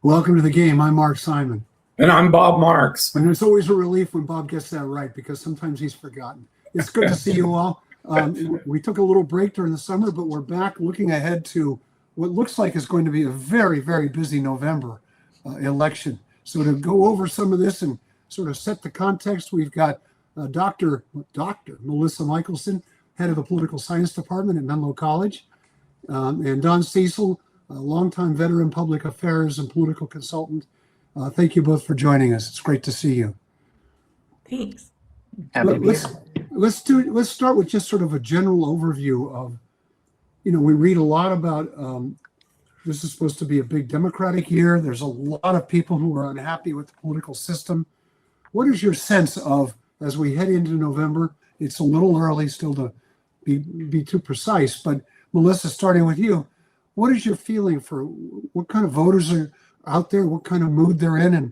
Welcome to the game. I'm Mark Simon. And I'm Bob Marks. And it's always a relief when Bob gets that right because sometimes he's forgotten. It's good to see you all. We took a little break during the summer, but we're back looking ahead to what looks like is going to be a very, very busy November election. So to go over some of this and sort of set the context, we've got Dr. Melissa Michelson, head of the political science department at Menlo College, and Don Cecil, a longtime veteran public affairs and political consultant. Thank you both for joining us. It's great to see you. Thanks. Let's start with just sort of a general overview of, we read a lot about this is supposed to be a big Democratic year. There's a lot of people who are unhappy with the political system. What is your sense of, as we head into November? It's a little early still to be too precise, but Melissa, starting with you, what is your feeling for what kind of voters are out there, what kind of mood they're in, and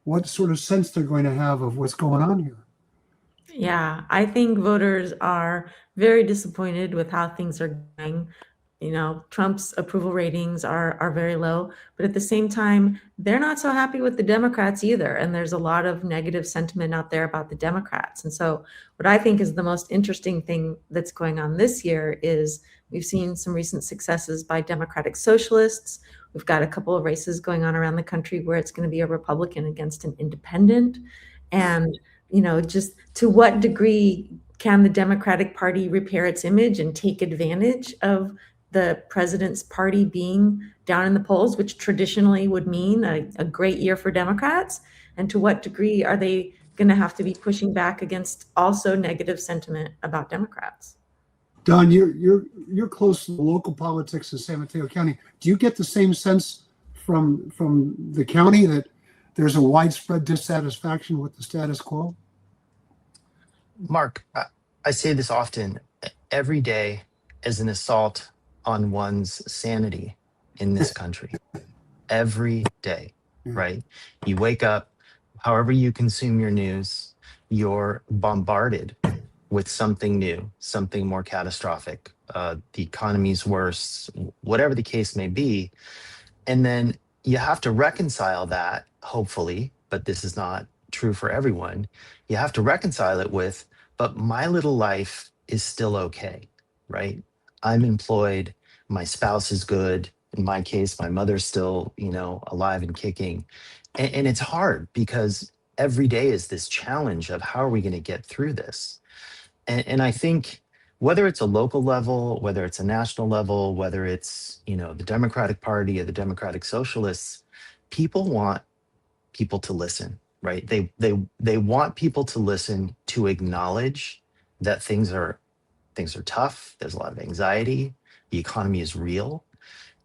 what sort of sense they're going to have of what's going on here? Yeah, I think voters are very disappointed with how things are going. Trump's approval ratings are very low, but at the same time, they're not so happy with the Democrats either. And there's a lot of negative sentiment out there about the Democrats. And so what I think is the most interesting thing that's going on this year is we've seen some recent successes by Democratic Socialists. We've got a couple of races going on around the country where it's going to be a Republican against an independent. And, just to what degree can the Democratic Party repair its image and take advantage of the president's party being down in the polls, which traditionally would mean a great year for Democrats? And to what degree are they going to have to be pushing back against also negative sentiment about Democrats? Don, you're close to the local politics in San Mateo County. Do you get the same sense from the county that there's a widespread dissatisfaction with the status quo? Mark, I say this often. Every day is an assault on one's sanity in this country. Every day, right? You wake up, however you consume your news, you're bombarded with something new, something more catastrophic. The economy's worse, whatever the case may be. And then you have to reconcile that, hopefully, but this is not true for everyone. You have to reconcile it with, but my little life is still okay, right? I'm employed, my spouse is good. In my case, my mother's still, alive and kicking. And it's hard because every day is this challenge of how are we going to get through this? And I think whether it's a local level, whether it's a national level, whether it's, the Democratic Party or the Democratic Socialists, people want people to listen, right? They want people to listen, to acknowledge that things are tough. There's a lot of anxiety. The economy is real.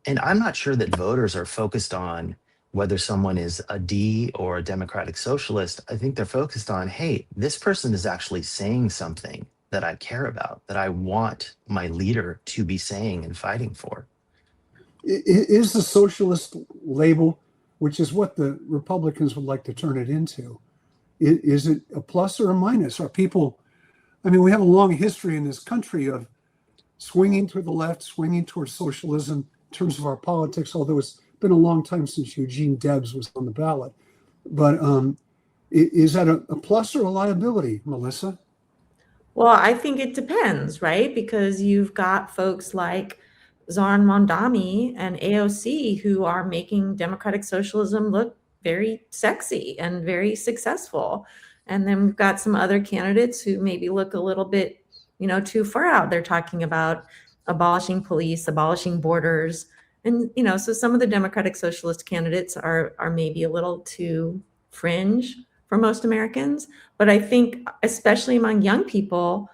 And I'm not sure that voters are focused on whether someone is a D or a Democratic Socialist. I think they're focused on, hey, this person is actually saying something that I care about, that I want my leader to be saying and fighting for. Is the socialist label, which is what the Republicans would like to turn it into, is it a plus or a minus? Are people, we have a long history in this country of swinging to the left, swinging towards socialism in terms of our politics, although it's been a long time since Eugene Debs was on the ballot. But is that a plus or a liability, Melissa? Well, I think it depends, right? Because you've got folks like Zoran Mondani and AOC who are making democratic socialism look very sexy and very successful. And then we've got some other candidates who maybe look a little bit, too far out. They're talking about abolishing police, abolishing borders. And, so some of the Democratic Socialist candidates are maybe a little too fringe for most Americans. But I think, especially among young people,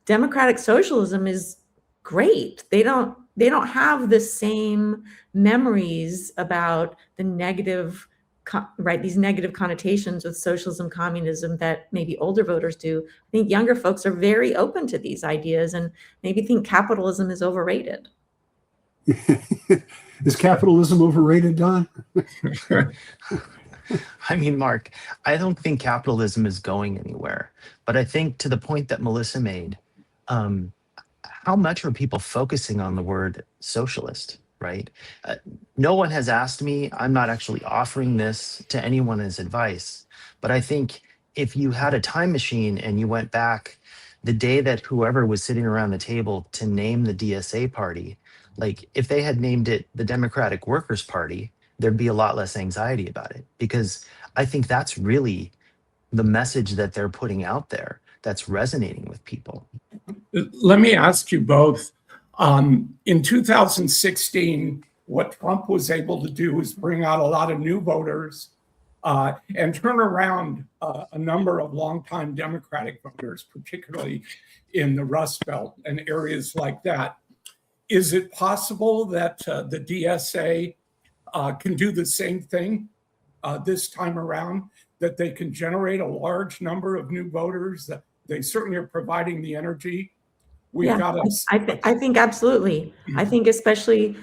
democratic socialism is great. They don't have the same memories about the negative, these negative connotations with socialism, communism that maybe older voters do. I think younger folks are very open to these ideas and maybe think capitalism is overrated. Is capitalism overrated, Don? Mark, I don't think capitalism is going anywhere. But I think to the point that Melissa made, how much are people focusing on the word socialist? right? No one has asked me. I'm not actually offering this to anyone as advice. But I think if you had a time machine and you went back the day that whoever was sitting around the table to name the DSA party, like if they had named it the Democratic Workers' Party, there'd be a lot less anxiety about it, because I think that's really the message that they're putting out there that's resonating with people. Let me ask you both. In 2016, what Trump was able to do is bring out a lot of new voters and turn around a number of longtime Democratic voters, particularly in the Rust Belt and areas like that. Is it possible that the DSA can do the same thing this time around, that they can generate a large number of new voters, that they certainly are providing the energy? I think absolutely. I think especially,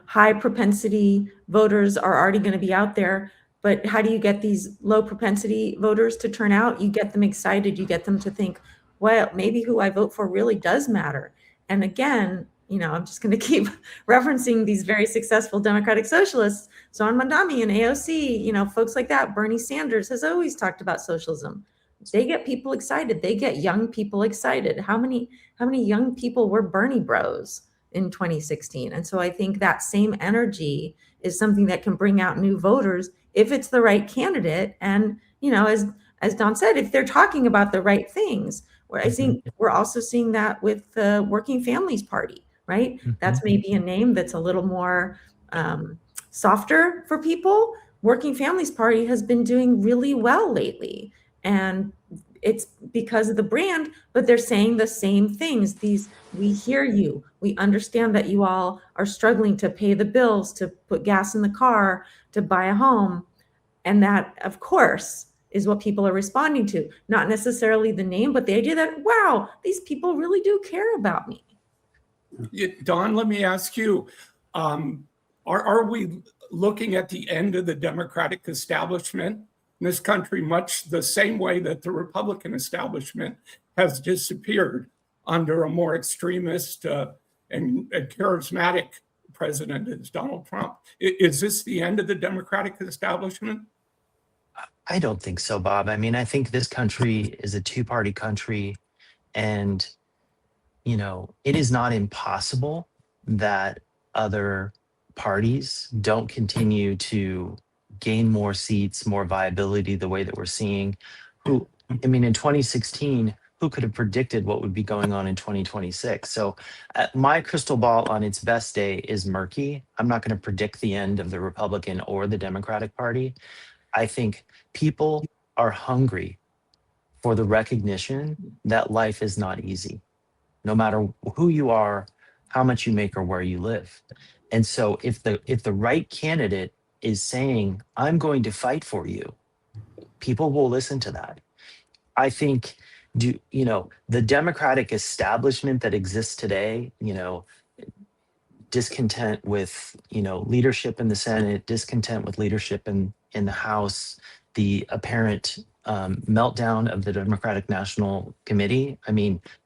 high propensity voters are already going to be out there. But how do you get these low propensity voters to turn out? You get them excited. You get them to think, well, maybe who I vote for really does matter. And again, I'm just going to keep referencing these very successful Democratic Socialists, Zon Mondami and AOC, folks like that. Bernie Sanders has always talked about socialism. They get people excited. They get young people excited. How many young people were Bernie bros in 2016? And so I think that same energy is something that can bring out new voters if it's the right candidate. And, as Don said, if they're talking about the right things, where I think we're also seeing that with the Working Families Party, right? That's maybe a name that's a little more softer for people. Working Families Party has been doing really well lately. And it's because of the brand, but they're saying the same things. We hear you. We understand that you all are struggling to pay the bills, to put gas in the car, to buy a home. And that, of course, is what people are responding to. Not necessarily the name, but the idea that, wow, these people really do care about me. Don, let me ask you, are we looking at the end of the Democratic establishment in this country, much the same way that the Republican establishment has disappeared under a more extremist and charismatic president as Donald Trump? Is this the end of the Democratic establishment? I don't think so, Bob. I mean, I think this country is a two-party country, and, it is not impossible that other parties don't continue to gain more seats, more viability the way that we're seeing. In 2016, who could have predicted what would be going on in 2026? So my crystal ball on its best day is murky. I'm not going to predict the end of the Republican or the Democratic Party. I think people are hungry for the recognition that life is not easy, no matter who you are, how much you make, or where you live. And so if the right candidate is saying, I'm going to fight for you, people will listen to that. I think, the Democratic establishment that exists today, discontent with, leadership in the Senate, discontent with leadership in the House, the apparent meltdown of the Democratic National Committee.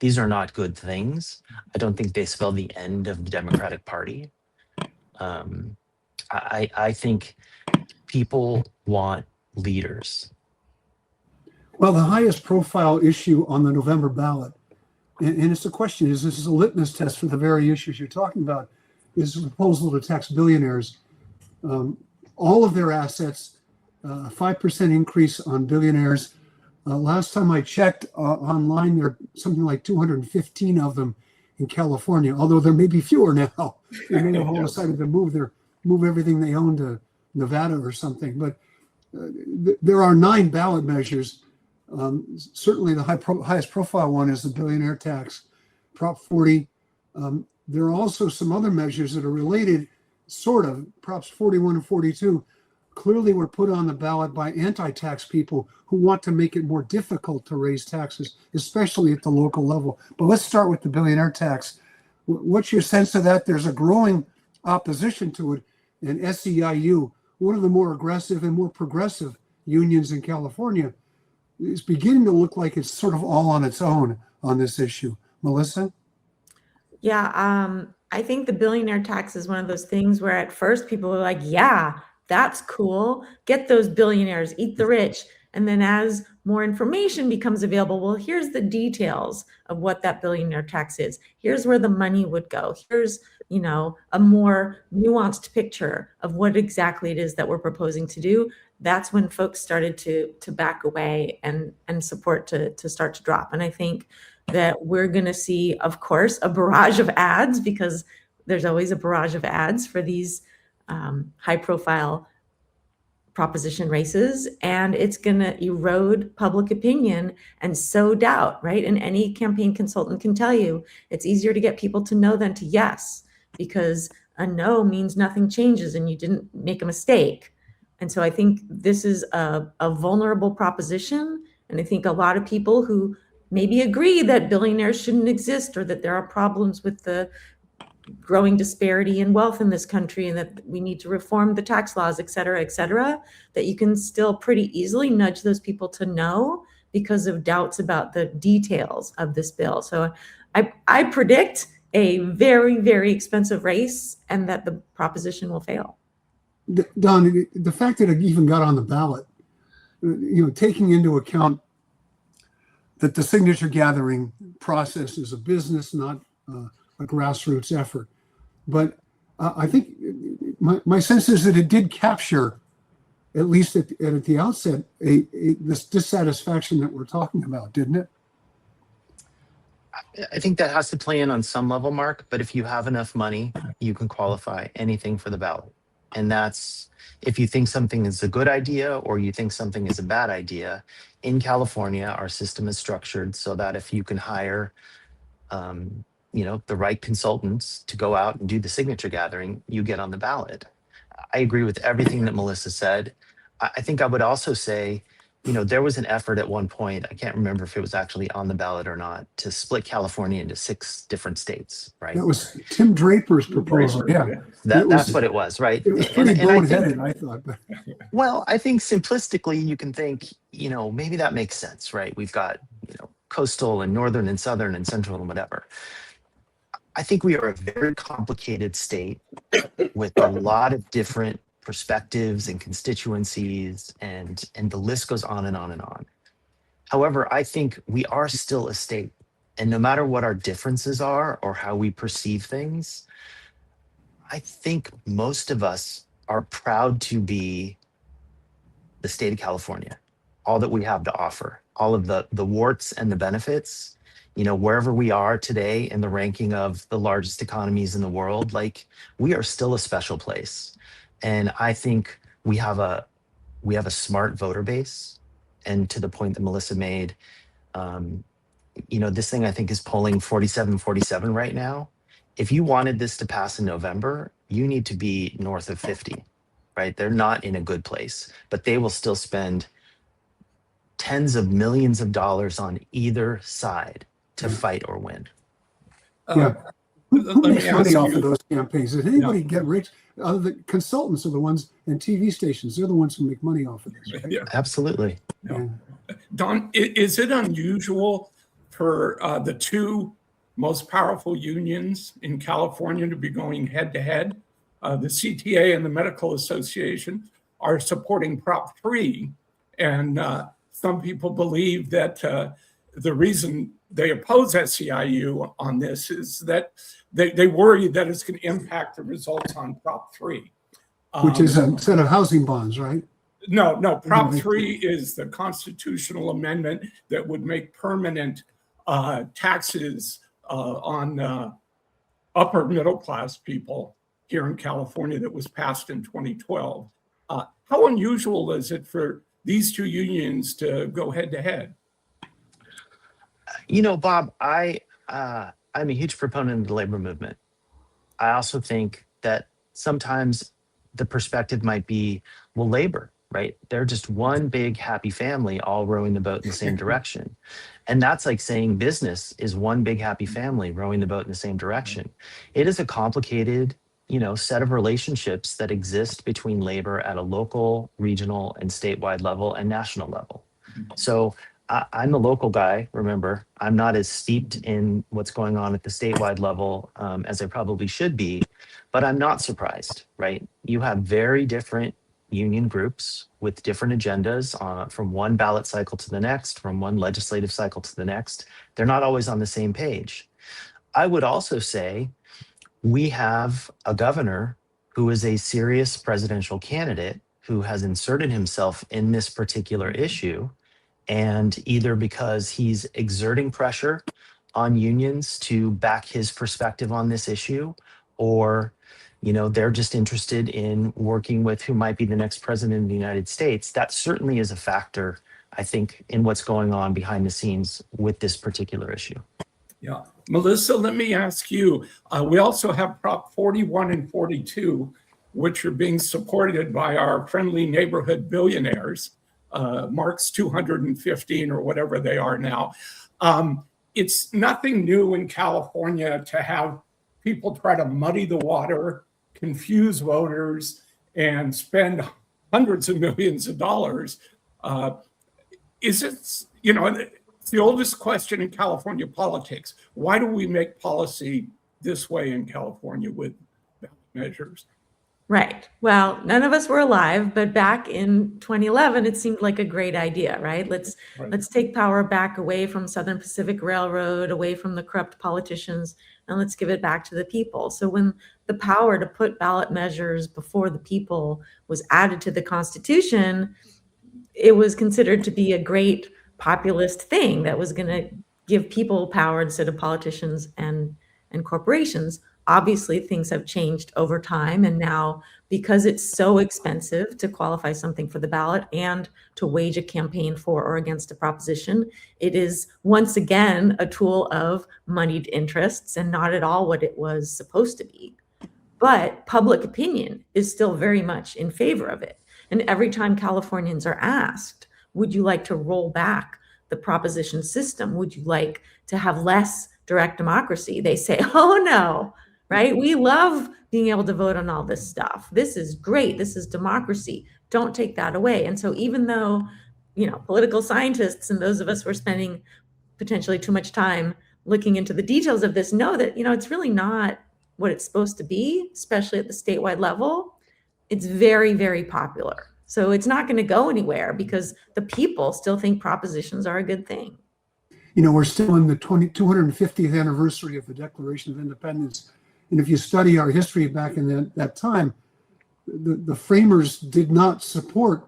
These are not good things. I don't think they spell the end of the Democratic Party. I think people want leaders. Well, the highest profile issue on the November ballot, and it's a question, this is a litmus test for the very issues you're talking about, is a proposal to tax billionaires. All of their assets, a 5% increase on billionaires. Last time I checked online, there are something like 215 of them in California, although there may be fewer now. They may have all decided to move everything they own to Nevada or something. But there are 9 ballot measures. Certainly the highest profile one is the billionaire tax, Prop 40. There are also some other measures that are related, sort of. Props 41 and 42 clearly were put on the ballot by anti-tax people who want to make it more difficult to raise taxes, especially at the local level. But let's start with the billionaire tax. What's your sense of that? There's a growing opposition to it, and SEIU, one of the more aggressive and more progressive unions in California, is beginning to look like it's sort of all on its own on this issue. Melissa? Yeah, I think the billionaire tax is one of those things where at first people are like, yeah, that's cool. Get those billionaires, eat the rich. And then as more information becomes available, well, here's the details of what that billionaire tax is. Here's where the money would go. Here's, a more nuanced picture of what exactly it is that we're proposing to do. That's when folks started to back away and support to start to drop. And I think that we're going to see, of course, a barrage of ads, because there's always a barrage of ads for these high-profile proposition races, and it's going to erode public opinion and sow doubt, right? And any campaign consultant can tell you it's easier to get people to no than to yes, because a no means nothing changes and you didn't make a mistake. And so I think this is a vulnerable proposition, and I think a lot of people who maybe agree that billionaires shouldn't exist, or that there are problems with the growing disparity in wealth in this country, and that we need to reform the tax laws, et cetera, that you can still pretty easily nudge those people to no because of doubts about the details of this bill. So I predict a very, very expensive race, and that the proposition will fail. Don, the fact that it even got on the ballot, taking into account that the signature gathering process is a business, not a grassroots effort. But I think my sense is that it did capture, at least at the outset, this dissatisfaction that we're talking about, didn't it? I think that has to play in on some level, Mark, but if you have enough money, you can qualify anything for the ballot. And that's if you think something is a good idea or you think something is a bad idea. In California, our system is structured so that if you can hire the right consultants to go out and do the signature gathering, you get on the ballot. I agree with everything that Melissa said. I think I would also say, there was an effort at one point, I can't remember if it was actually on the ballot or not, to split California into 6 different states, right? That was Tim Draper's proposal, yeah. That's what it was, right? It was pretty boneheaded, I thought. But. Well, I think simplistically, you can think, maybe that makes sense, right? We've got, coastal and northern and southern and central and whatever. I think we are a very complicated state with a lot of different perspectives and constituencies, and the list goes on and on and on. However, I think we are still a state, and no matter what our differences are or how we perceive things, I think most of us are proud to be the state of California, all that we have to offer, all of the warts and the benefits. Wherever we are today in the ranking of the largest economies in the world, we are still a special place. And I think we have a smart voter base. And to the point that Melissa made, this thing I think is polling 47 right now. If you wanted this to pass in November, you need to be north of 50, right? They're not in a good place, but they will still spend tens of millions of dollars on either side to fight or win. Yeah. Who makes money off of those campaigns? Does anybody get rich? The consultants are the ones, and TV stations, they're the ones who make money off of this, right? Yeah. Absolutely. Yeah. Don, is it unusual for the 2 most powerful unions in California to be going head to head? The CTA and the Medical Association are supporting Prop 3, and some people believe that the reason they oppose SEIU on this is that they worry that it's going to impact the results on Prop 3. Which is a set of housing bonds, right? No. Prop 3 is the constitutional amendment that would make permanent taxes on upper middle class people here in California that was passed in 2012. How unusual is it for these 2 unions to go head to head? Bob, I'm a huge proponent of the labor movement. I also think that sometimes the perspective might be, well, labor, right? They're just one big happy family all rowing the boat in the same direction. And that's like saying business is one big happy family rowing the boat in the same direction. It is a complicated, set of relationships that exist between labor at a local, regional, and statewide level and national level. So I'm a local guy, remember. I'm not as steeped in what's going on at the statewide level as I probably should be, but I'm not surprised, right? You have very different union groups with different agendas from one ballot cycle to the next, from one legislative cycle to the next. They're not always on the same page. I would also say we have a governor who is a serious presidential candidate who has inserted himself in this particular issue. And either because he's exerting pressure on unions to back his perspective on this issue, or they're just interested in working with who might be the next president of the United States. That certainly is a factor, I think, in what's going on behind the scenes with this particular issue. Yeah. Melissa, let me ask you, we also have Prop 41 and 42, which are being supported by our friendly neighborhood billionaires, Mark's 215 or whatever they are now. It's nothing new in California to have people try to muddy the water, confuse voters, and spend hundreds of millions of dollars. Is it, it's the oldest question in California politics. Why do we make policy this way in California with ballot measures? Right. Well, none of us were alive, but back in 2011, it seemed like a great idea, right? Let's take power back away from Southern Pacific Railroad, away from the corrupt politicians, and let's give it back to the people. So when the power to put ballot measures before the people was added to the Constitution, it was considered to be a great populist thing that was going to give people power instead of politicians and corporations. Obviously, things have changed over time. And now, because it's so expensive to qualify something for the ballot and to wage a campaign for or against a proposition, it is once again a tool of moneyed interests and not at all what it was supposed to be. But public opinion is still very much in favor of it. And every time Californians are asked, would you like to roll back the proposition system? Would you like to have less direct democracy? They say, oh no. Right? We love being able to vote on all this stuff. This is great. This is democracy. Don't take that away. And so even though, political scientists and those of us who are spending potentially too much time looking into the details of this know that, it's really not what it's supposed to be, especially at the statewide level. It's very, very popular. So it's not going to go anywhere because the people still think propositions are a good thing. We're still in the 250th anniversary of the Declaration of Independence. And if you study our history back in that time, the framers did not support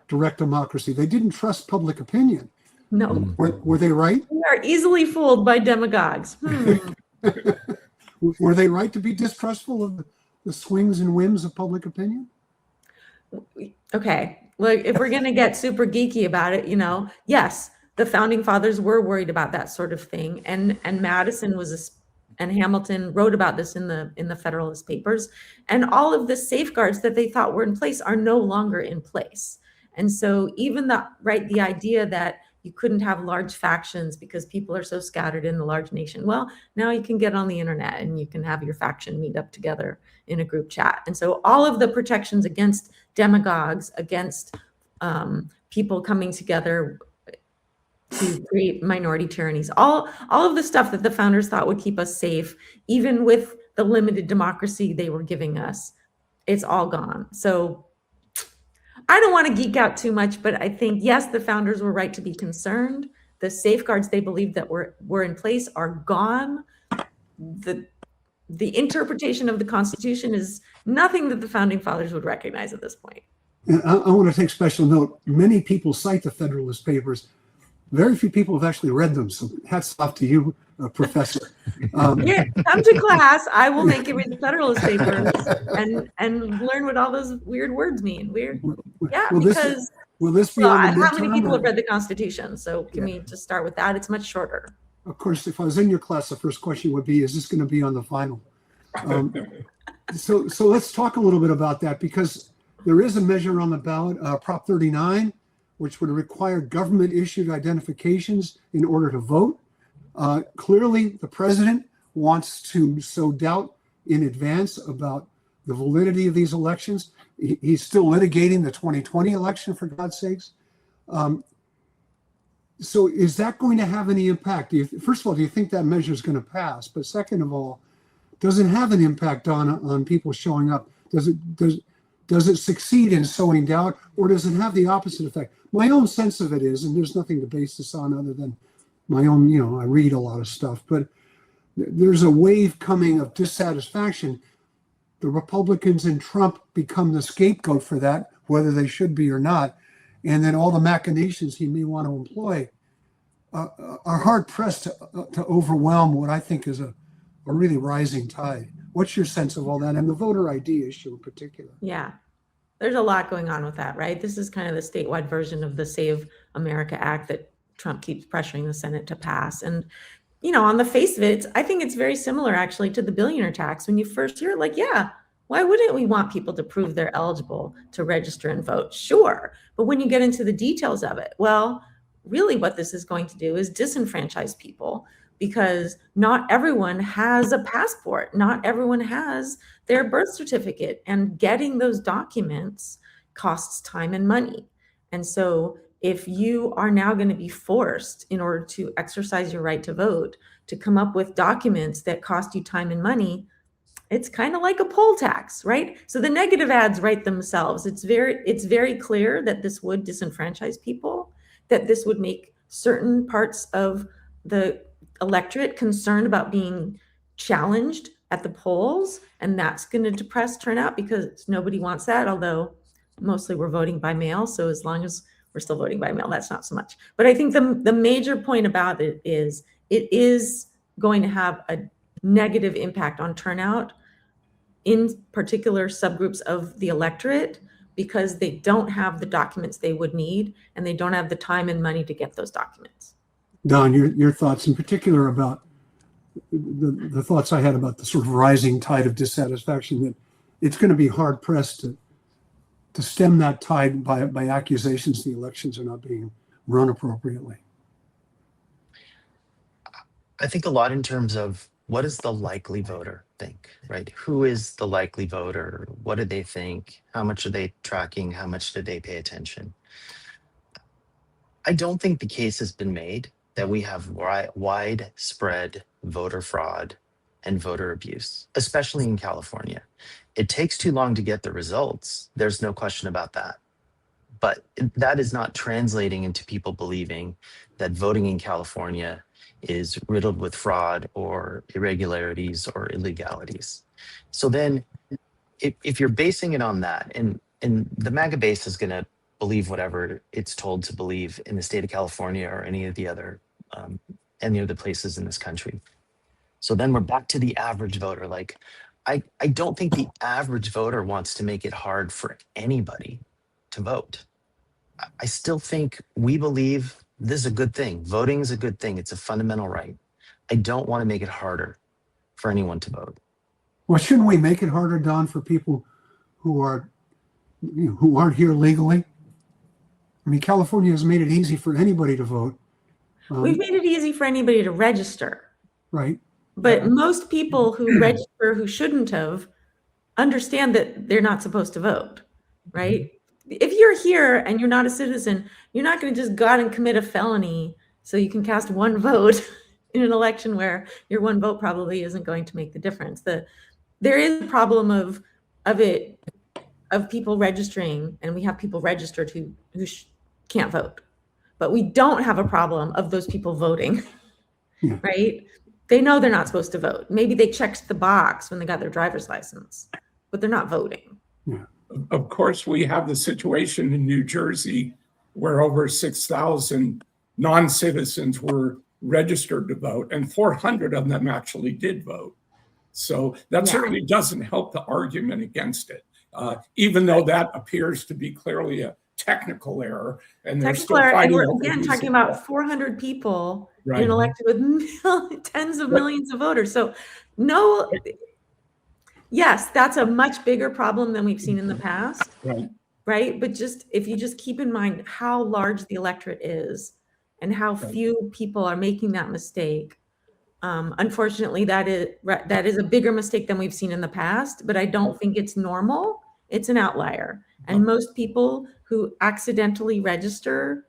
direct democracy. They didn't trust public opinion. No. Were they right? We are easily fooled by demagogues. Were they right to be distrustful of the swings and whims of public opinion? Okay. Look, if we're going to get super geeky about it, yes, the founding fathers were worried about that sort of thing. And Madison and Hamilton wrote about this in the Federalist Papers, and all of the safeguards that they thought were in place are no longer in place. And so even the idea that you couldn't have large factions because people are so scattered in the large nation. Well, now you can get on the internet and you can have your faction meet up together in a group chat. And so all of the protections against demagogues, against people coming together to create minority tyrannies, all of the stuff that the founders thought would keep us safe, even with the limited democracy they were giving us, it's all gone. So I don't want to geek out too much, but I think, yes, the founders were right to be concerned. The safeguards they believed that were in place are gone. The interpretation of the Constitution is nothing that the founding fathers would recognize at this point. And I want to take special note. Many people cite the Federalist Papers. Very few people have actually read them, so hats off to you, Professor. Yeah, come to class. I will make you read the Federalist Papers and learn what all those weird words mean. Weird, yeah. Will this be on the how many people have read the Constitution? So can we just start with that? It's much shorter. Of course, if I was in your class, the first question would be, is this going to be on the final? So let's talk a little bit about that, because there is a measure on the ballot, Prop 39, which would require government-issued identifications in order to vote. Clearly, the president wants to sow doubt in advance about the validity of these elections. He's still litigating the 2020 election, for God's sakes. So is that going to have any impact? First of all, do you think that measure is going to pass? But second of all, does it have an impact on people showing up? Does it succeed in sowing doubt, or does it have the opposite effect? My own sense of it is, and there's nothing to base this on other than my own, I read a lot of stuff, but there's a wave coming of dissatisfaction. The Republicans and Trump become the scapegoat for that, whether they should be or not. And then all the machinations he may want to employ are hard pressed to overwhelm what I think is a really rising tide. What's your sense of all that, and the voter ID issue in particular? Yeah, there's a lot going on with that, right? This is kind of the statewide version of the Save America Act that Trump keeps pressuring the Senate to pass. And, on the face of it, I think it's very similar actually to the billionaire tax. When you first hear it, like, yeah, why wouldn't we want people to prove they're eligible to register and vote? Sure. But when you get into the details of it, well, really what this is going to do is disenfranchise people, because not everyone has a passport. Not everyone has their birth certificate, and getting those documents costs time and money. And so if you are now going to be forced, in order to exercise your right to vote, to come up with documents that cost you time and money, it's kind of like a poll tax, right? So the negative ads write themselves. It's very clear that this would disenfranchise people, that this would make certain parts of the electorate concerned about being challenged at the polls, and that's going to depress turnout because nobody wants that, although mostly we're voting by mail. So as long as we're still voting by mail, that's not so much. But I think the major point about it is going to have a negative impact on turnout, in particular subgroups of the electorate, because they don't have the documents they would need, and they don't have the time and money to get those documents. Don, your thoughts in particular about the thoughts I had about the sort of rising tide of dissatisfaction, that it's going to be hard pressed to stem that tide by accusations the elections are not being run appropriately. I think a lot in terms of what does the likely voter think, right? Who is the likely voter? What do they think? How much are they tracking? How much do they pay attention? I don't think the case has been made that we have widespread voter fraud and voter abuse, especially in California. It takes too long to get the results. There's no question about that. But that is not translating into people believing that voting in California is riddled with fraud or irregularities or illegalities. So then if you're basing it on that, and the MAGA base is going to believe whatever it's told to believe in the state of California or any of the other places in this country. So then we're back to the average voter. Like, I don't think the average voter wants to make it hard for anybody to vote. I still think we believe this is a good thing. Voting is a good thing. It's a fundamental right. I don't want to make it harder for anyone to vote. Well, shouldn't we make it harder, Don, for people who aren't here legally? I mean, California has made it easy for anybody to vote. We've made it easy for anybody to register. Right. But most people who register who shouldn't have understand that they're not supposed to vote, right? If you're here and you're not a citizen, you're not going to just go out and commit a felony so you can cast one vote in an election where your one vote probably isn't going to make the difference. There is a problem of people registering, and we have people registered who can't vote, but we don't have a problem of those people voting, right? They know they're not supposed to vote. Maybe they checked the box when they got their driver's license, but they're not voting. Yeah. Of course, we have the situation in New Jersey where over 6,000 non-citizens were registered to vote, and 400 of them actually did vote. So that certainly doesn't help the argument against it, even though that appears to be clearly a technical error. And they're still fighting. And we're again talking about 400 people in an elected with tens of millions of voters. So no. Yes, that's a much bigger problem than we've seen in the past, right? But if you just keep in mind how large the electorate is and how few people are making that mistake, unfortunately, that is a bigger mistake than we've seen in the past, but I don't think it's normal. It's an outlier. And most people who accidentally register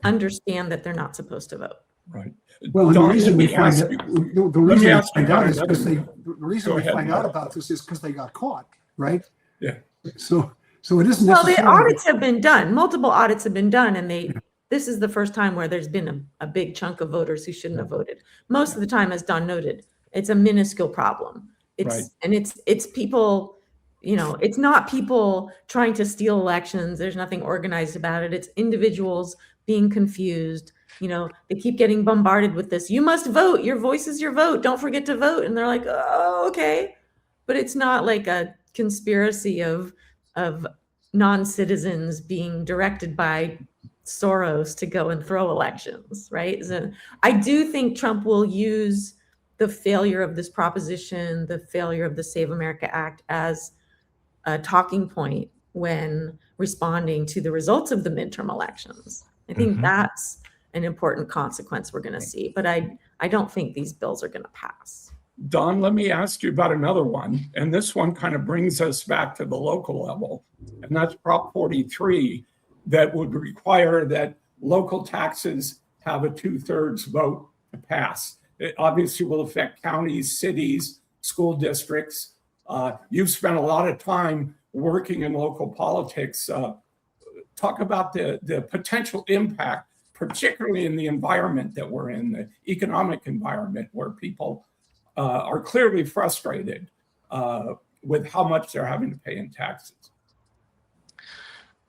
understand that they're not supposed to vote. Right. Well, and the Don, reason let we me find ask it, you- the let me reason we ask you find about out is another because one. the reason Go we ahead, find out Mark. about this is because they got caught, right? Yeah. So it isn't Well, the necessarily. audits have been done, multiple audits have been done, and this is the first time where there's been a big chunk of voters who shouldn't have voted. Most of the time, as Don noted, it's a minuscule problem. Right. It's people, it's not people trying to steal elections. There's nothing organized about it. It's individuals being confused. They keep getting bombarded with this. You must vote. Your voice is your vote. Don't forget to vote. And they're like, oh, okay. But it's not like a conspiracy of non-citizens being directed by Soros to go and throw elections, right? So I do think Trump will use the failure of this proposition, the failure of the Save America Act as a talking point when responding to the results of the midterm elections. I think that's an important consequence we're going to see, but I don't think these bills are going to pass. Don, let me ask you about another one. And this one kind of brings us back to the local level. And that's Prop 43 that would require that local taxes have a 2/3 vote to pass. It obviously will affect counties, cities, school districts. You've spent a lot of time working in local politics. Talk about the potential impact, particularly in the environment that we're in, the economic environment where people are clearly frustrated with how much they're having to pay in taxes.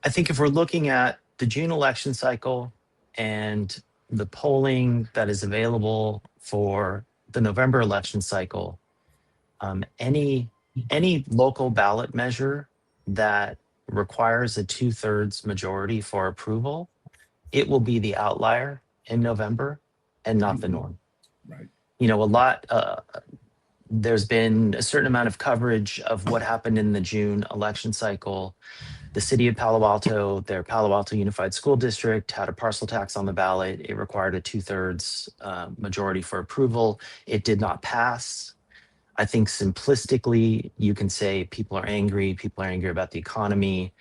I think if we're looking at the June election cycle and the polling that is available for the November election cycle, any local ballot measure that requires a 2/3 majority for approval, it will be the outlier in November and not the norm. Right. There's been a certain amount of coverage of what happened in the June election cycle. The city of Palo Alto, their Palo Alto Unified School District, had a parcel tax on the ballot. It required a 2/3 majority for approval. It did not pass. I think simplistically, you can say people are angry about the economy.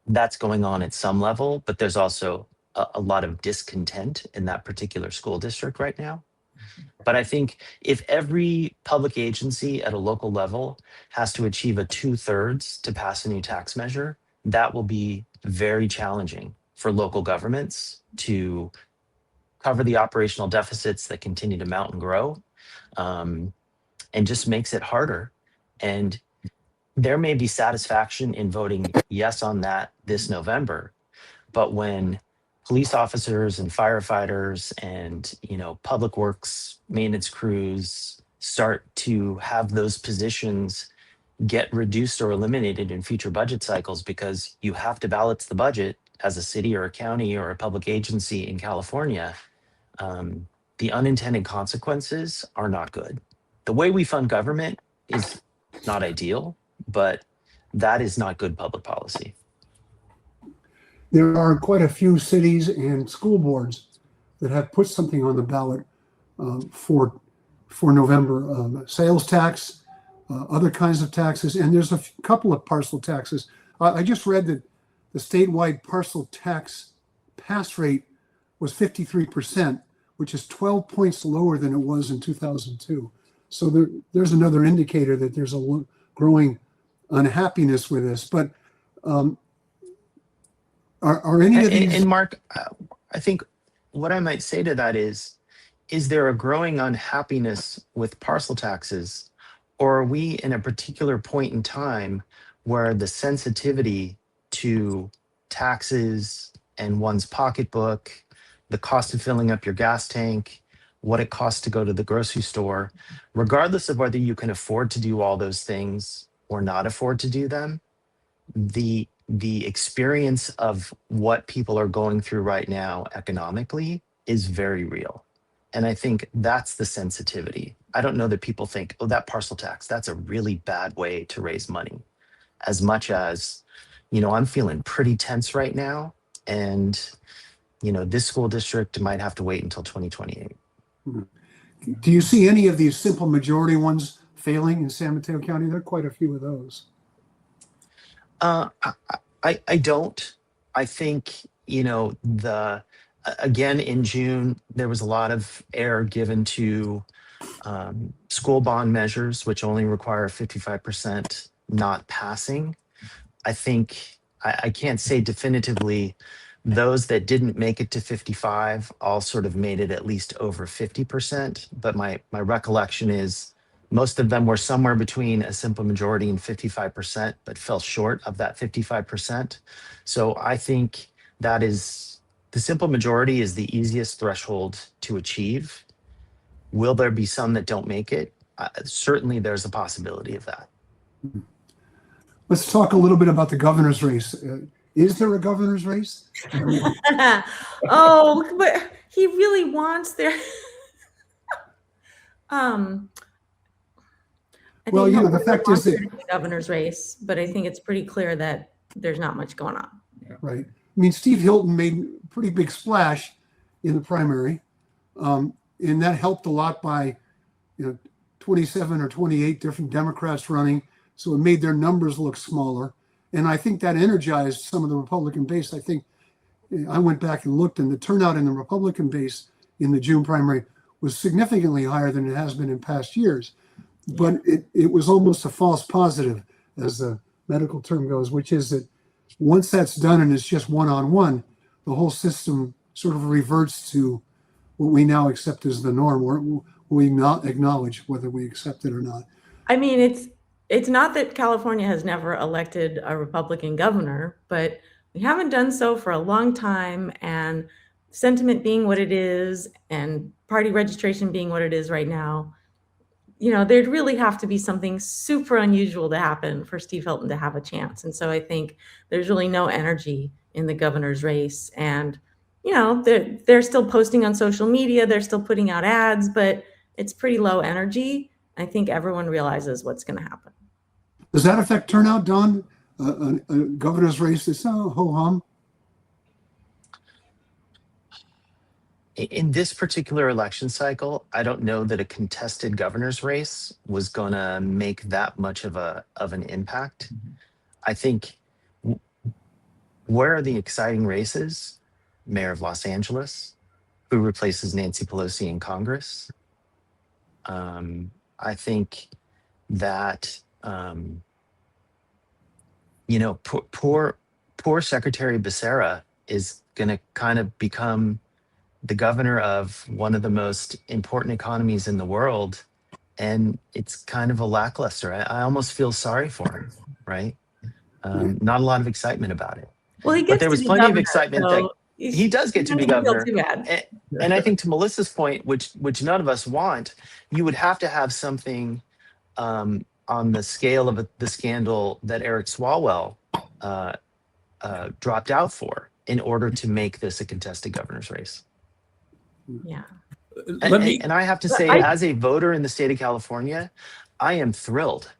That's going on at some level, but there's also a lot of discontent in that particular school district right now. But I think if every public agency at a local level has to achieve a 2/3 to pass a new tax measure, that will be very challenging for local governments to cover the operational deficits that continue to mount and grow, and just makes it harder. And there may be satisfaction in voting yes on that this November, but when police officers and firefighters and public works maintenance crews start to have those positions get reduced or eliminated in future budget cycles because you have to balance the budget as a city or a county or a public agency in California, the unintended consequences are not good. The way we fund government is not ideal, but that is not good public policy. There are quite a few cities and school boards that have put something on the ballot for November. Sales tax, other kinds of taxes, and there's a couple of parcel taxes. I just read that the statewide parcel tax pass rate was 53%, which is 12 points lower than it was in 2002. So there's another indicator that there's a growing unhappiness with this. But are any of these? And Mark, I think what I might say to that is there a growing unhappiness with parcel taxes, or are we in a particular point in time where the sensitivity to taxes and one's pocketbook, the cost of filling up your gas tank, what it costs to go to the grocery store, regardless of whether you can afford to do all those things or not afford to do them, the experience of what people are going through right now economically is very real. And I think that's the sensitivity. I don't know that people think, oh, that parcel tax, that's a really bad way to raise money, as much as, I'm feeling pretty tense right now. And, this school district might have to wait until 2028. Do you see any of these simple majority ones failing in San Mateo County? There are quite a few of those. I don't. I think, the Again, in June, there was a lot of air given to school bond measures, which only require 55% not passing. I think I can't say definitively those that didn't make it to 55 all sort of made it at least over 50%. But my recollection is most of them were somewhere between a simple majority and 55%, but fell short of that 55%. So I think that is the simple majority is the easiest threshold to achieve. Will there be some that don't make it? Certainly there's a possibility of that. Let's talk a little bit about the governor's race. Is there a governor's race? Oh, but he really wants their. I Well, think you know, he the fact wants is there to be a governor's race, but I think it's pretty clear that there's not much going on. Right. I mean, Steve Hilton made a pretty big splash in the primary, and that helped a lot by, 27 or 28 different Democrats running, so it made their numbers look smaller. And I think that energized some of the Republican base. I think I went back and looked, and the turnout in the Republican base in the June primary was significantly higher than it has been in past years. But it was almost a false positive, as the medical term goes, which is that once that's done and it's just one-on-one, the whole system sort of reverts to what we now accept as the norm, or we not acknowledge whether we accept it or not. I mean, it's not that California has never elected a Republican governor, but we haven't done so for a long time. And sentiment being what it is, and party registration being what it is right now, there'd really have to be something super unusual to happen for Steve Hilton to have a chance. And so I think there's really no energy in the governor's race. And, they're still posting on social media, they're still putting out ads, but it's pretty low energy. I think everyone realizes what's going to happen. Does that affect turnout, Don? A governor's race is ho-hum? In this particular election cycle, I don't know that a contested governor's race was going to make that much of an impact. I think where are the exciting races? Mayor of Los Angeles, who replaces Nancy Pelosi in Congress. I think that poor Secretary Becerra is going to kind of become the governor of one of the most important economies in the world, and it's kind of a lackluster. I almost feel sorry for him, right? Not a lot of excitement about it. Well, but there was plenty of excitement that he does get to be governor. Too bad. And I think to Melissa's point, which none of us want, you would have to have something on the scale of the scandal that Eric Swalwell dropped out for in order to make this a contested governor's race. Yeah. And I have to say, as a voter in the state of California, I am thrilled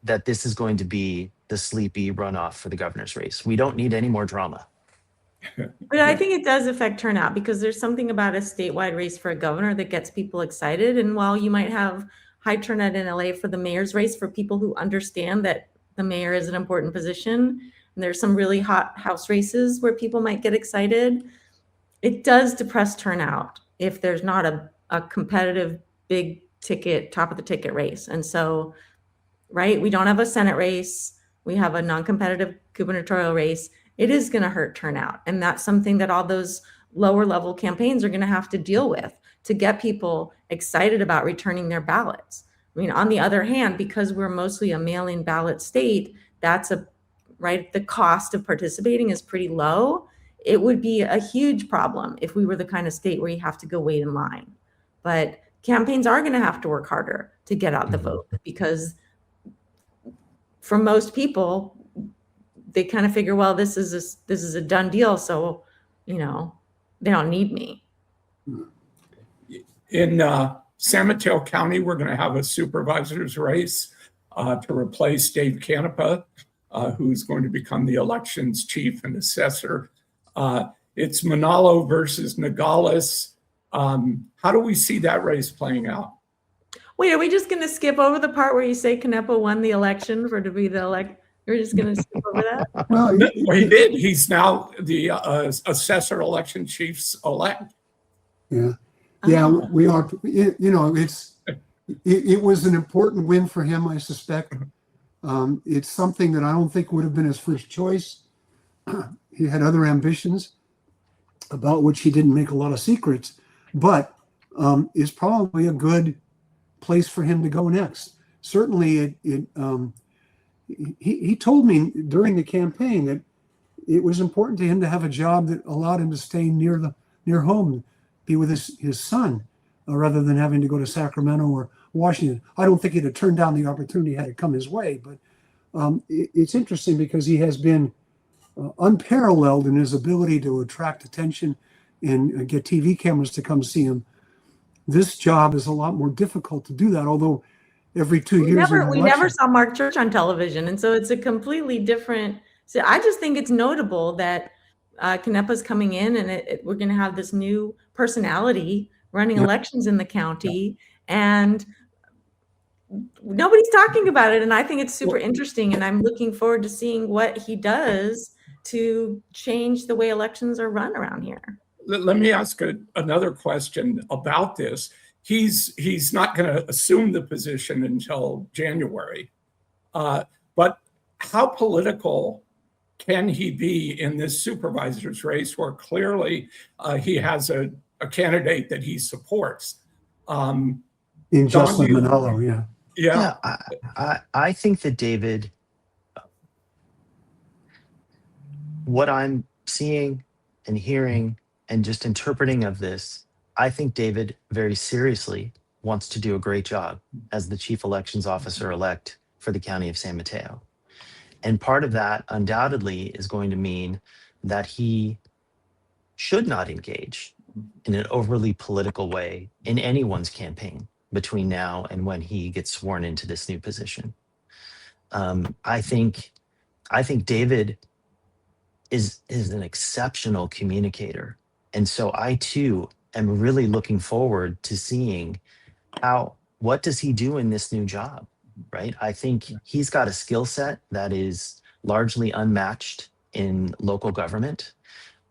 that this is going to be the sleepy runoff for the governor's race. We don't need any more drama. But I think it does affect turnout, because there's something about a statewide race for a governor that gets people excited. And while you might have high turnout in LA for the mayor's race, for people who understand that the mayor is an important position, and there's some really hot house races where people might get excited, it does depress turnout if there's not a competitive, big ticket, top of the ticket race. And so, right, we don't have a Senate race. We have a non-competitive gubernatorial race. It is going to hurt turnout. And that's something that all those lower level campaigns are going to have to deal with to get people excited about returning their ballots. I mean, on the other hand, because we're mostly a mail-in ballot state, the cost of participating is pretty low. It would be a huge problem if we were the kind of state where you have to go wait in line. But campaigns are going to have to work harder to get out the vote, because for most people, they kind of figure, well, this is a done deal, so they don't need me. In San Mateo County, we're going to have a supervisor's race to replace Dave Canepa, who's going to become the elections chief and assessor. It's Manalo versus Nogales. How do we see that race playing out? Wait, are we just going to skip over the part where you say Canepa won the election to be the You're just going to skip over that? Well, Well, he did. He's now the assessor election chiefs elect. yeah, yeah, Oh. we are. You know, it was an important win for him, I suspect. It's something that I don't think would have been his first choice. He had other ambitions about which he didn't make a lot of secrets, but it's probably a good place for him to go next. Certainly, he told me during the campaign that it was important to him to have a job that allowed him to stay near home, be with his son, rather than having to go to Sacramento or Washington. I don't think he'd have turned down the opportunity had it come his way, but it's interesting because he has been unparalleled in his ability to attract attention and get TV cameras to come see him. This job is a lot more difficult to do that, although every 2 years. We never saw Mark Church on television. And so it's a completely different. So I just think it's notable that Canepa's coming in and we're going to have this new personality running elections in the county. And nobody's talking about it. And I think it's super interesting. And I'm looking forward to seeing what he does to change the way elections are run around here. Let me ask another question about this. He's not going to assume the position until January. But how political can he be in this supervisor's race where clearly he has a candidate that he supports? In Justin Manalo, yeah. Yeah. I think that David, what I'm seeing and hearing and just interpreting of this, I think David very seriously wants to do a great job as the chief elections officer elect for the county of San Mateo. And part of that undoubtedly is going to mean that he should not engage in an overly political way in anyone's campaign between now and when he gets sworn into this new position. I think David is an exceptional communicator. And so I too am really looking forward to seeing what does he do in this new job, right? I think he's got a skill set that is largely unmatched in local government.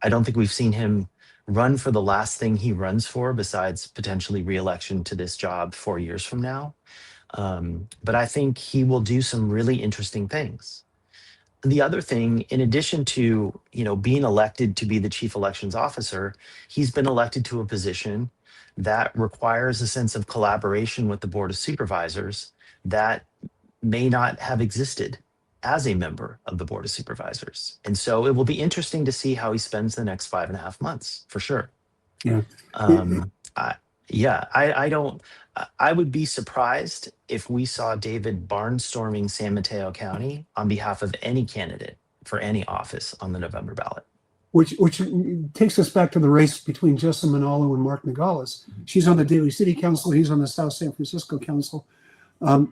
I don't think we've seen him run for the last thing he runs for besides potentially re-election to this job 4 years from now. But I think he will do some really interesting things. The other thing, in addition to being elected to be the chief elections officer, he's been elected to a position that requires a sense of collaboration with the Board of Supervisors that may not have existed as a member of the Board of Supervisors. And so it will be interesting to see how he spends the next 5.5 months, for sure. Yeah. I would be surprised if we saw David barnstorming San Mateo County on behalf of any candidate for any office on the November ballot. Which takes us back to the race between Justin Manalo and Mark Nogales. She's on the Daly City Council. He's on the South San Francisco Council.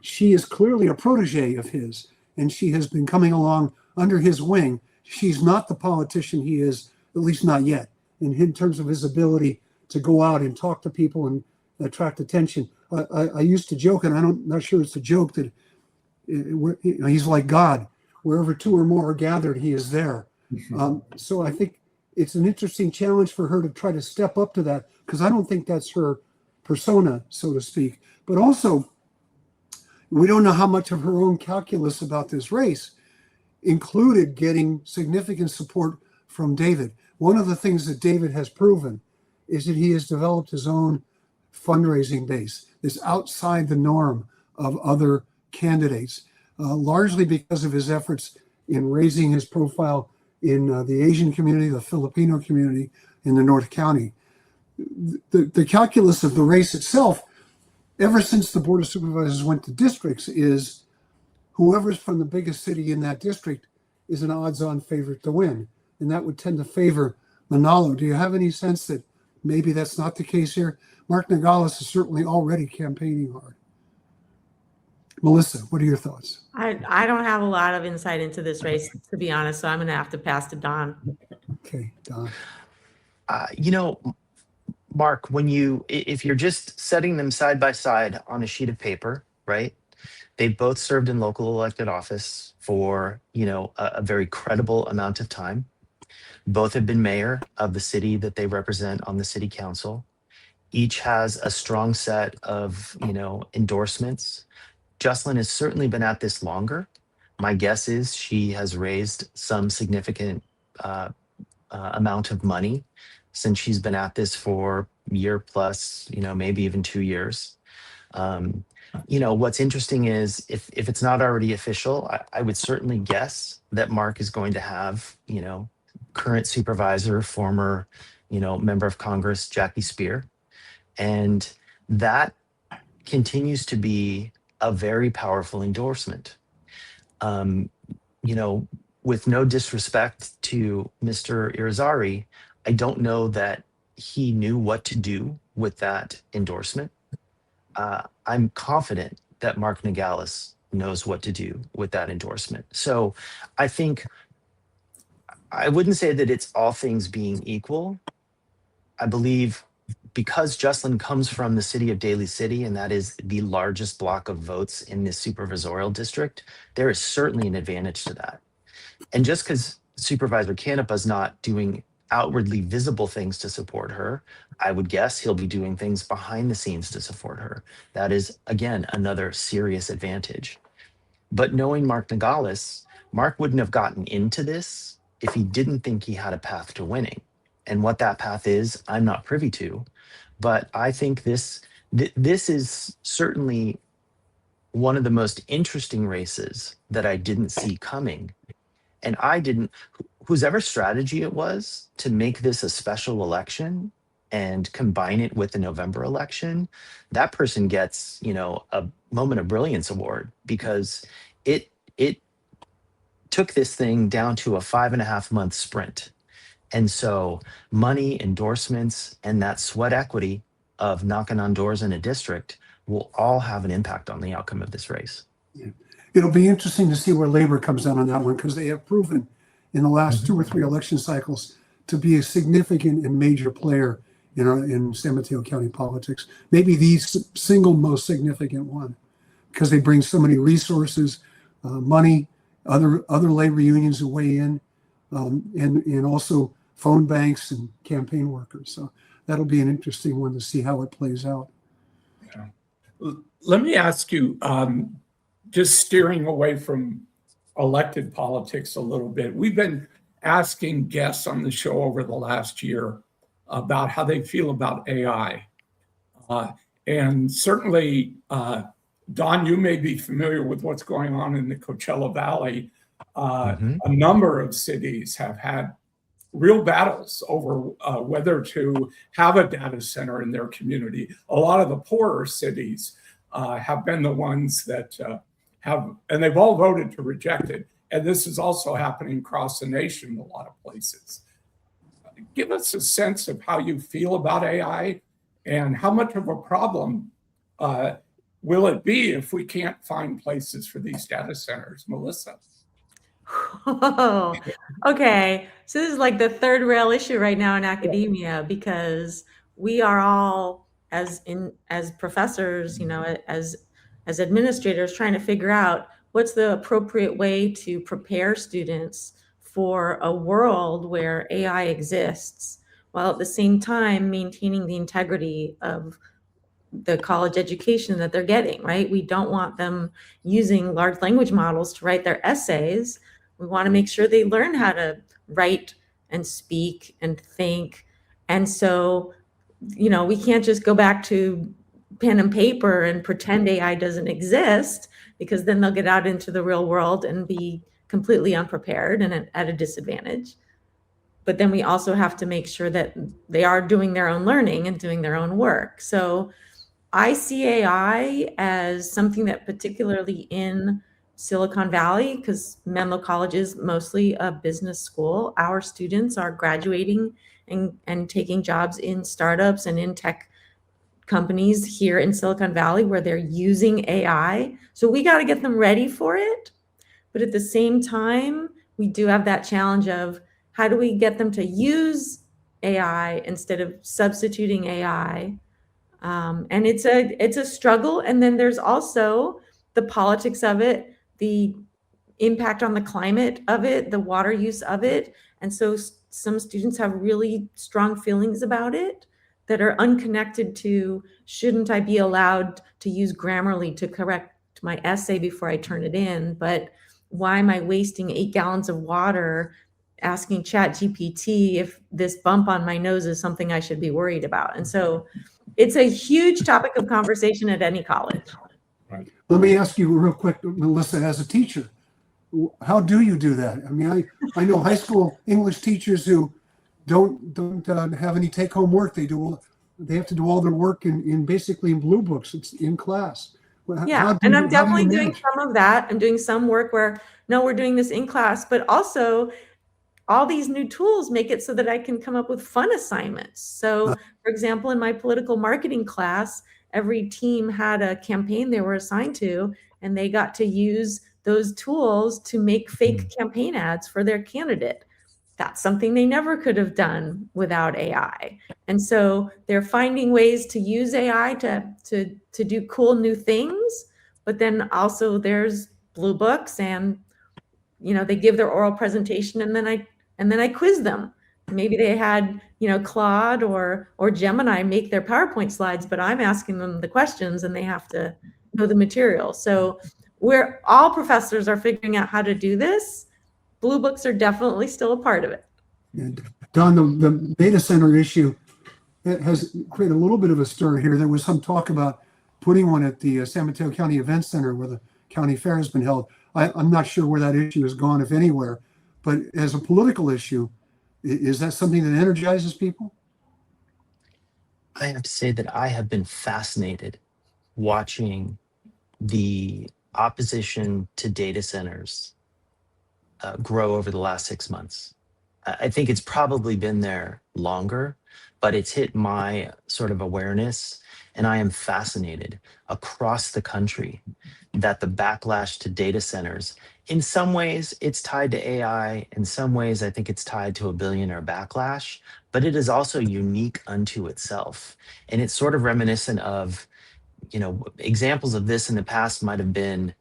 She is clearly a protege of his, and she has been coming along under his wing. She's not the politician he is, at least not yet, in terms of his ability to go out and talk to people and attract attention. I used to joke, and I'm not sure it's a joke, that he's like God. Wherever two or more are gathered, he is there. So I think it's an interesting challenge for her to try to step up to that, because I don't think that's her persona, so to speak. But also, we don't know how much of her own calculus about this race included getting significant support from David. One of the things that David has proven is that he has developed his own fundraising base that's outside the norm of other candidates, largely because of his efforts in raising his profile in the Asian community, the Filipino community in the North County. The calculus of the race itself, ever since the Board of Supervisors went to districts, is whoever's from the biggest city in that district is an odds-on favorite to win. And that would tend to favor Manalo. Do you have any sense that maybe that's not the case here? Mark Nogales is certainly already campaigning hard. Melissa, what are your thoughts? I don't have a lot of insight into this race, to be honest, so I'm going to have to pass to Don. Okay, Don. Mark, if you're just setting them side by side on a sheet of paper, right? They both served in local elected office for, a very credible amount of time. Both have been mayor of the city that they represent on the city council. Each has a strong set of, endorsements. Jocelyn has certainly been at this longer. My guess is she has raised some significant amount of money since she's been at this for a year plus, maybe even 2 years. What's interesting is if it's not already official, I would certainly guess that Mark is going to have, current supervisor, former, member of Congress, Jackie Spear. And that continues to be a very powerful endorsement. With no disrespect to Mr. Irizarry, I don't know that he knew what to do with that endorsement. I'm confident that Mark Nogales knows what to do with that endorsement. So I think I wouldn't say that it's all things being equal. I believe because Jocelyn comes from the city of Daly City, and that is the largest block of votes in this supervisorial district, there is certainly an advantage to that. And just because Supervisor Canepa's not doing outwardly visible things to support her, I would guess he'll be doing things behind the scenes to support her. That is, again, another serious advantage. But knowing Mark Nogales, Mark wouldn't have gotten into this if he didn't think he had a path to winning. And what that path is, I'm not privy to. But I think this is certainly one of the most interesting races that I didn't see coming. And whose ever strategy it was to make this a special election and combine it with the November election, that person gets, a Moment of Brilliance award, because it took this thing down to a 5.5-month sprint. And so money, endorsements, and that sweat equity of knocking on doors in a district will all have an impact on the outcome of this race. Yeah. It'll be interesting to see where Labor comes out on that one, because they have proven in the last 2 or 3 election cycles to be a significant and major player in San Mateo County politics. Maybe the single most significant one, because they bring so many resources, money, other labor unions who weigh in, and also phone banks and campaign workers. So that'll be an interesting one to see how it plays out. Yeah. Let me ask you, just steering away from elected politics a little bit. We've been asking guests on the show over the last year about how they feel about AI. And certainly, Don, you may be familiar with what's going on in the Coachella Valley. A number of cities have had real battles over whether to have a data center in their community. A lot of the poorer cities have been the ones that have, and they've all voted to reject it. And this is also happening across the nation in a lot of places. Give us a sense of how you feel about AI and how much of a problem will it be if we can't find places for these data centers, Melissa? Oh, okay. So this is like the third rail issue right now in academia, because we are all as professors, as administrators, trying to figure out what's the appropriate way to prepare students for a world where AI exists, while at the same time maintaining the integrity of the college education that they're getting, right? We don't want them using large language models to write their essays. We want to make sure they learn how to write and speak and think. And so, we can't just go back to pen and paper and pretend AI doesn't exist, because then they'll get out into the real world and be completely unprepared and at a disadvantage. But then we also have to make sure that they are doing their own learning and doing their own work. So I see AI as something that, particularly in Silicon Valley, because Menlo College is mostly a business school, our students are graduating and taking jobs in startups and in tech companies here in Silicon Valley where they're using AI. So we got to get them ready for it. But at the same time, we do have that challenge of how do we get them to use AI instead of substituting AI? And it's a struggle. And then there's also the politics of it, the impact on the climate of it, the water use of it. And so some students have really strong feelings about it that are unconnected to, shouldn't I be allowed to use Grammarly to correct my essay before I turn it in? But why am I wasting 8 gallons of water asking ChatGPT if this bump on my nose is something I should be worried about? And so it's a huge topic of conversation at any college. Let me ask you real quick, Melissa, as a teacher, how do you do that? I mean, I know high school English teachers who don't have any take-home work. They have to do all their work in basically in blue books. It's in class. Yeah, and I'm definitely doing some of that. I'm doing some work where, no, we're doing this in class, but also all these new tools make it so that I can come up with fun assignments. So, for example, in my political marketing class, every team had a campaign they were assigned to, and they got to use those tools to make fake campaign ads for their candidate. That's something they never could have done without AI. And so they're finding ways to use AI to do cool new things. But then also there's blue books, and they give their oral presentation, and then I quiz them. Maybe they had Claude or Gemini make their PowerPoint slides, but I'm asking them the questions, and they have to know the material. So all professors are figuring out how to do this. Blue books are definitely still a part of it. And Don, the data center issue has created a little bit of a stir here. There was some talk about putting one at the San Mateo County Event Center where the county fair has been held. I'm not sure where that issue has gone, if anywhere, but as a political issue, is that something that energizes people? I have to say that I have been fascinated watching the opposition to data centers grow over the last 6 months. I think it's probably been there longer, but it's hit my sort of awareness, and I am fascinated across the country that the backlash to data centers, in some ways it's tied to AI, in some ways I think it's tied to a billionaire backlash, but it is also unique unto itself. And it's sort of reminiscent of, examples of this in the past might have been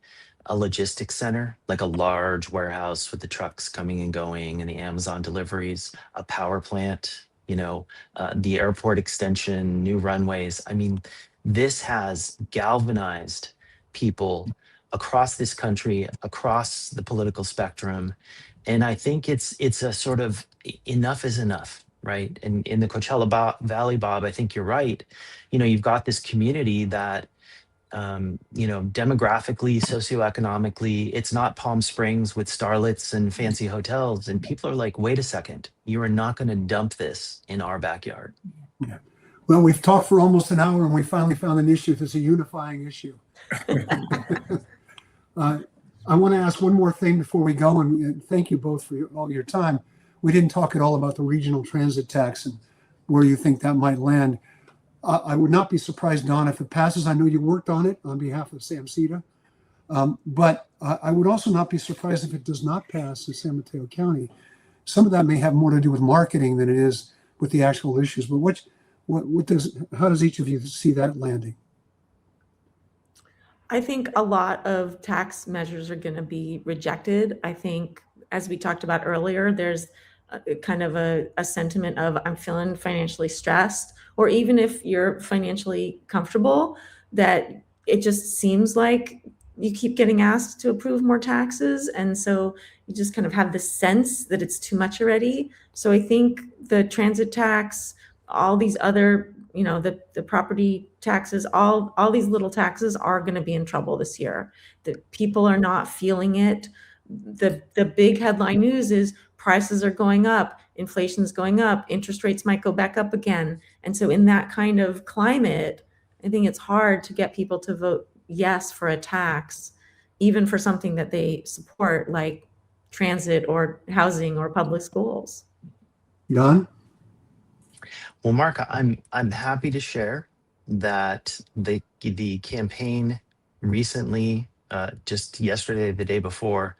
a logistics center, like a large warehouse with the trucks coming and going and the Amazon deliveries, a power plant, the airport extension, new runways. I mean, this has galvanized people across this country, across the political spectrum. And I think it's a sort of enough is enough, right? And in the Coachella Valley, Bob, I think you're right. You've got this community that demographically, socioeconomically, it's not Palm Springs with starlets and fancy hotels. And people are like, wait a second, you are not going to dump this in our backyard. Yeah. Well, we've talked for almost an hour, and we finally found an issue that's a unifying issue. I want to ask one more thing before we go, and thank you both for all your time. We didn't talk at all about the regional transit tax and where you think that might land. I would not be surprised, Don, if it passes. I know you worked on it on behalf of Sam Cita. But I would also not be surprised if it does not pass in San Mateo County. Some of that may have more to do with marketing than it is with the actual issues. But how does each of you see that landing? I think a lot of tax measures are going to be rejected. I think, as we talked about earlier, there's kind of a sentiment of, I'm feeling financially stressed, or even if you're financially comfortable, that it just seems like you keep getting asked to approve more taxes. And so you just kind of have this sense that it's too much already. So I think the transit tax, all these other, the property taxes, all these little taxes are going to be in trouble this year. That people are not feeling it. The big headline news is prices are going up, inflation's going up, interest rates might go back up again. And so in that kind of climate, I think it's hard to get people to vote yes for a tax, even for something that they support, like transit or housing or public schools. Don? Well, Mark, I'm happy to share that the campaign recently, just yesterday, the day before,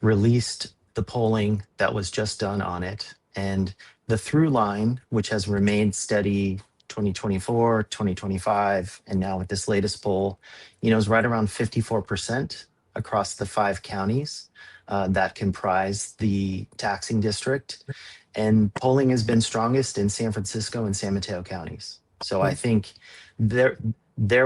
released the polling that was just done on it. And the through line, which has remained steady 2024, 2025, and now with this latest poll, is right around 54% across the 5 counties that comprise the taxing district. And polling has been strongest in San Francisco and San Mateo counties. So I think there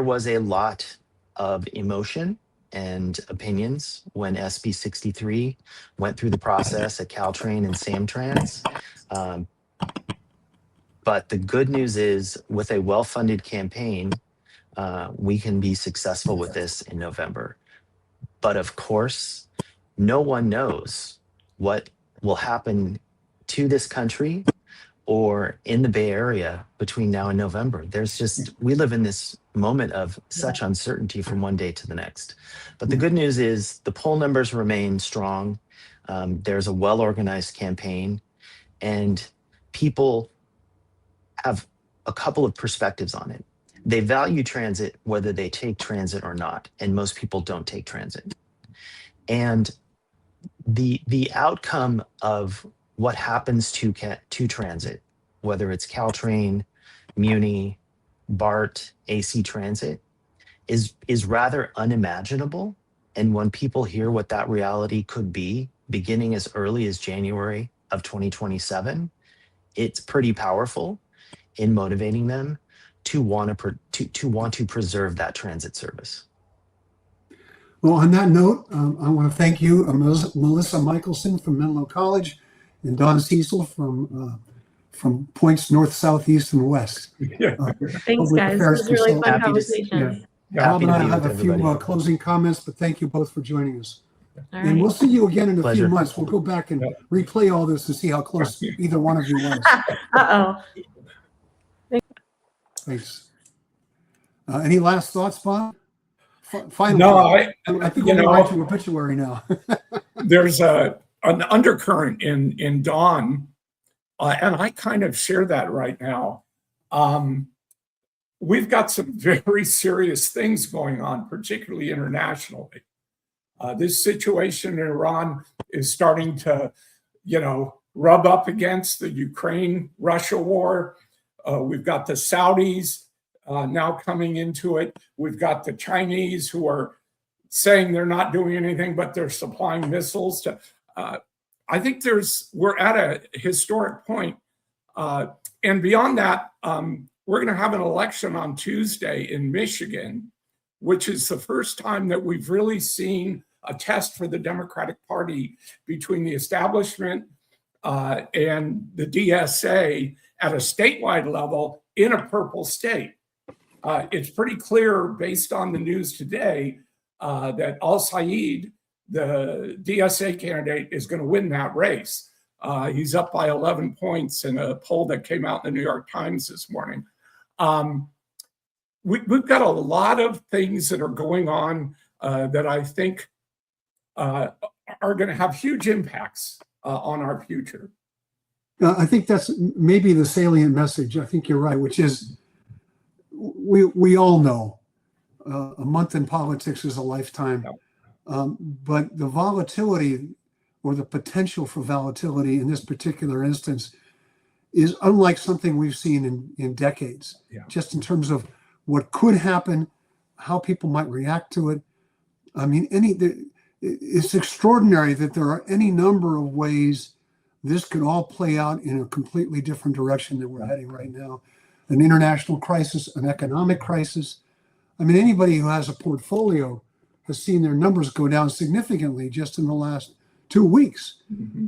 was a lot of emotion and opinions when SB 63 went through the process at Caltrain and Samtrans. But the good news is, with a well-funded campaign, we can be successful with this in November. But of course, no one knows what will happen to this country or in the Bay Area between now and November. We live in this moment of such uncertainty from one day to the next. But the good news is the poll numbers remain strong. There's a well-organized campaign, and people have a couple of perspectives on it. They value transit whether they take transit or not, and most people don't take transit. And the outcome of what happens to transit, whether it's Caltrain, Muni, BART, AC Transit, is rather unimaginable. And when people hear what that reality could be, beginning as early as January of 2027, it's pretty powerful in motivating them to want to preserve that transit service. Well, on that note, I want to thank you, Melissa Michelson from Menlo College, and Don Cecil from points north, south, east, and west. Thanks, guys. It was a really fun conversation. Bob and I have a few closing comments, but thank you both for joining us. All And right. we'll see you again in a Pleasure. few months. We'll go back and replay all this and see how close either one of you was. Uh-oh. Thanks. Any last thoughts, Bob? Final. No, I think we're right to obituary now. there's an undercurrent in Don, and I kind of share that right now. We've got some very serious things going on, particularly internationally. This situation in Iran is starting to, rub up against the Ukraine-Russia war. We've got the Saudis now coming into it. We've got the Chinese who are saying they're not doing anything, but they're supplying missiles to. I think we're at a historic point. And beyond that, we're going to have an election on Tuesday in Michigan, which is the first time that we've really seen a test for the Democratic Party between the establishment and the DSA at a statewide level in a purple state. It's pretty clear based on the news today that Al-Sayed, the DSA candidate, is going to win that race. He's up by 11 points in a poll that came out in the New York Times this morning. We've got a lot of things that are going on that I think are going to have huge impacts on our future. I think that's maybe the salient message. I think you're right, which is we all know a month in politics is a lifetime. But the volatility or the potential for volatility in this particular instance is unlike something we've seen in decades, just in terms of what could happen, how people might react to it. I mean, it's extraordinary that there are any number of ways this could all play out in a completely different direction than we're heading right now. An international crisis, an economic crisis. I mean, anybody who has a portfolio has seen their numbers go down significantly just in the last 2 weeks.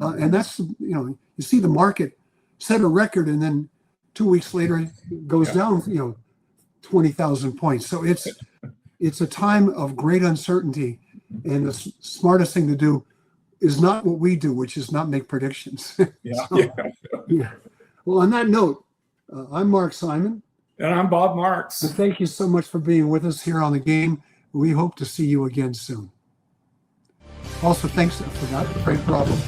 And that's, you see the market set a record and then 2 weeks later it goes down, 20,000 points. So it's a time of great uncertainty. And the smartest thing to do is not what we do, which is not make predictions. Well, on that note, I'm Mark Simon. And I'm Bob Marks. And thank you so much for being with us here on The Game. We hope to see you again soon. Also, thanks for that. Great problem.